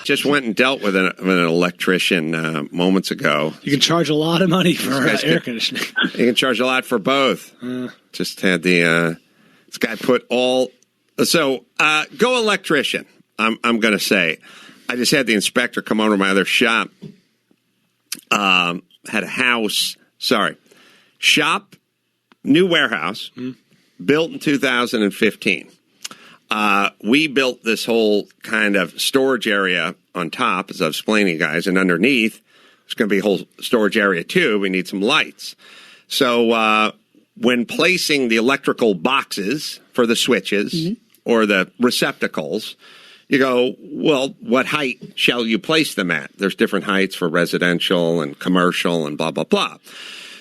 Just went and dealt with an electrician moments ago. You can charge a lot of money for air conditioning. You can charge a lot for both. Just had this guy put all. So go electrician. I'm going to say. I just had the inspector come over to my other shop. Had a house. Shop, new warehouse, built in 2015. We built this whole kind of storage area on top, as I was explaining to you guys, and underneath, there's going to be a whole storage area too. We need some lights. So when placing the electrical boxes for the switches or the receptacles, you go, well, what height shall you place them at? There's different heights for residential and commercial and blah, blah, blah.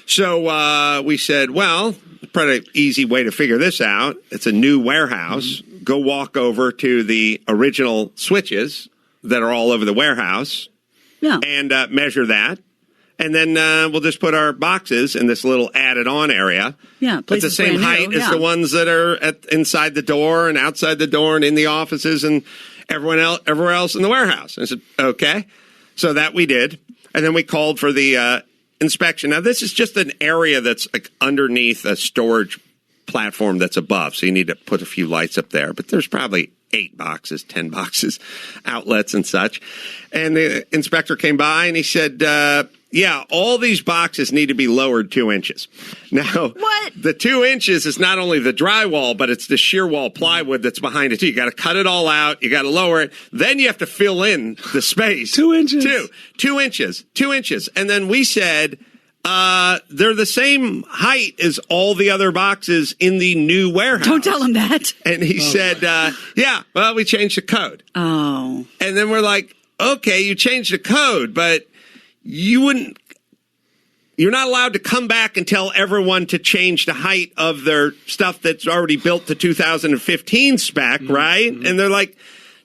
So we said, well, pretty easy way to figure this out. It's a new warehouse. Go walk over to the original switches that are all over the warehouse and measure that. And then we'll just put our boxes in this little added-on area. Yeah, at the same height as the ones that are inside the door and outside the door and in the offices and everywhere else in the warehouse. And I said, okay. So that we did. And then we called for the inspection. Now, this is just an area that's like underneath a storage platform that's above. So you need to put a few lights up there. But there's probably 8 boxes, 10 boxes, outlets and such. And the inspector came by and he said, yeah, all these boxes need to be lowered 2 inches. Now, the 2 inches is not only the drywall, but it's the shear wall plywood that's behind it too. You got to cut it all out. You got to lower it. Then you have to fill in the space. 2 inches. 2 inches. 2 inches. And then we said, they're the same height as all the other boxes in the new warehouse. Don't tell him that. And he said, yeah, well, we changed the code. Oh. And then we're like, okay, you changed the code, but you're not allowed to come back and tell everyone to change the height of their stuff that's already built to 2015 spec, right? And they're like,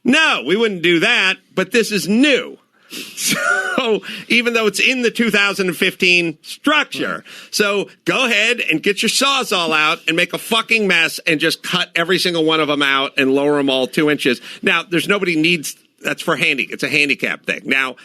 no, we wouldn't do that, but this is new. So even though it's in the 2015 structure, so go ahead and get your Sawzall out and make a fucking mess and just cut every single one of them out and lower them all 2 inches. Now, that's for it's a handicap thing. Now,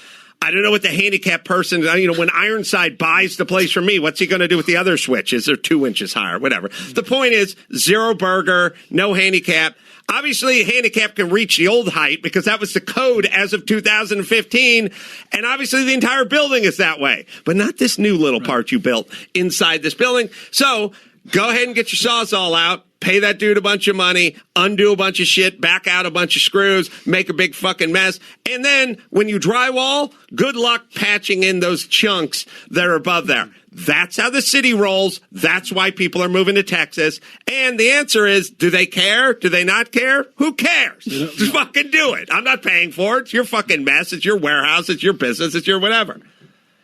I don't know what the handicap person, when Ironside buys the place from me, what's he going to do with the other switches? They're 2 inches higher, whatever. The point is, zero burger, no handicap. Obviously, handicap can reach the old height because that was the code as of 2015. And obviously, the entire building is that way. But not this new little part you built inside this building. So go ahead and get your Sawzall out. Pay that dude a bunch of money, undo a bunch of shit, back out a bunch of screws, make a big fucking mess. And then when you drywall, good luck patching in those chunks that are above there. That's how the city rolls. That's why people are moving to Texas. And the answer is, do they care? Do they not care? Who cares? Just fucking do it. I'm not paying for it. It's your fucking mess. It's your warehouse. It's your business. It's your whatever.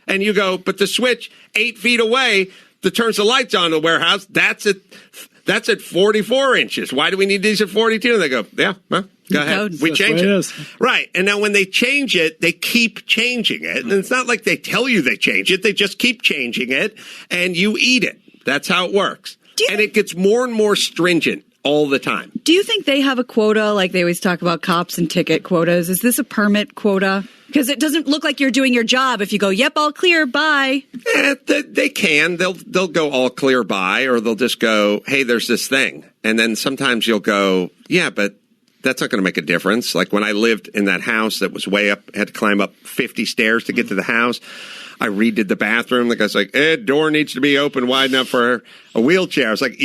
And you go, but the switch 8 feet away that turns the lights on in the warehouse, that's at 44 inches. Why do we need these at 42? And they go, yeah, well, go ahead. We change it. Right. And now when they change it, they keep changing it. And it's not like they tell you they change it. They just keep changing it and you eat it. That's how it works. And it gets more and more stringent all the time. Do you think they have a quota like they always talk about cops and ticket quotas? Is this a permit quota? Because it doesn't look like you're doing your job if you go, yep, all clear, bye. They can. They'll go all clear, bye, or they'll just go, hey, there's this thing. And then sometimes you'll go, yeah, but that's not going to make a difference. Like when I lived in that house that was way up, had to climb up 50 stairs to get to the house. I redid the bathroom. The guy's like, door needs to be open wide enough for a wheelchair. I was like,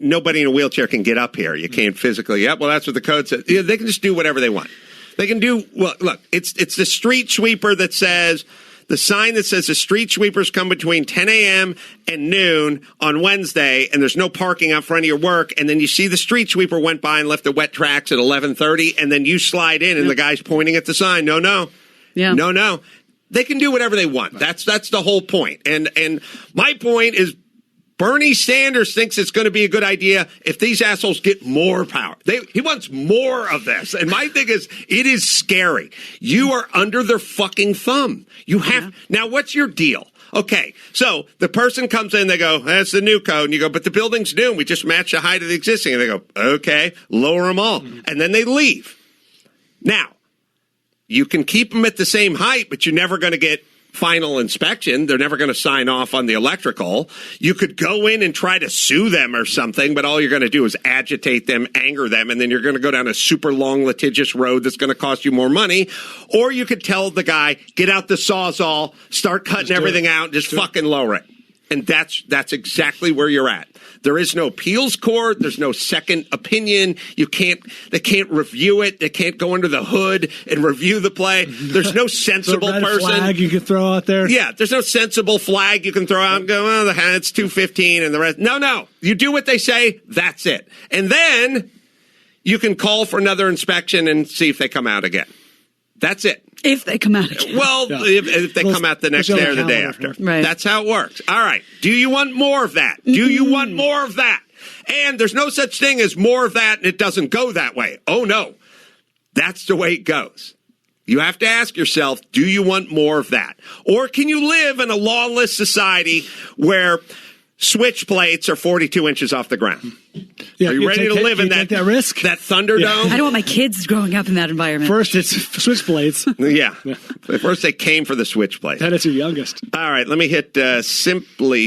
nobody in a wheelchair can get up here. You can't physically. Yeah, well, that's what the code says. Yeah, they can just do whatever they want. They can do, well, look, it's the street sweeper that says, the sign that says the street sweepers come between 10 a.m. and noon on Wednesday, and there's no parking out front of your work, and then you see the street sweeper went by and left the wet tracks at 11:30, and then you slide in, and the guy's pointing at the sign. No. Yeah. No. They can do whatever they want. That's the whole point. And my point is Bernie Sanders thinks it's going to be a good idea if these assholes get more power. He wants more of this. And my thing is, it is scary. You are under their fucking thumb. You have now. What's your deal? Okay, so the person comes in, they go, that's the new code. And you go, but the building's new. And we just match the height of the existing. And they go, okay, lower them all. And then they leave. Now, you can keep them at the same height, but you're never going to get final inspection. They're never going to sign off on the electrical. You could go in and try to sue them or something, but all you're going to do is agitate them, anger them, and then you're going to go down a super long litigious road that's going to cost you more money. Or you could tell the guy, get out the Sawzall, start cutting everything out, just fucking lower it. And that's exactly where you're at. There is no appeals court. There's no second opinion. They can't review it. They can't go under the hood and review the play. There's no sensible person. Flag you can throw out there. Yeah, there's no sensible flag you can throw out and go, oh, it's 215 and the rest. No. You do what they say. That's it. And then you can call for another inspection and see if they come out again. That's it. If they come out again. Well, if they come out the next day or the day after. Right. That's how it works. All right. Do you want more of that? Do you want more of that? And there's no such thing as more of that and it doesn't go that way. Oh, no. That's the way it goes. You have to ask yourself, do you want more of that? Or can you live in a lawless society where switch plates are 42 inches off the ground? Yeah, are you ready to live in that risk? That Thunderdome? I don't want my kids growing up in that environment. First, it's switchblades. Yeah. First, they came for the switchblade. Then it's your youngest. All right, let me hit Simply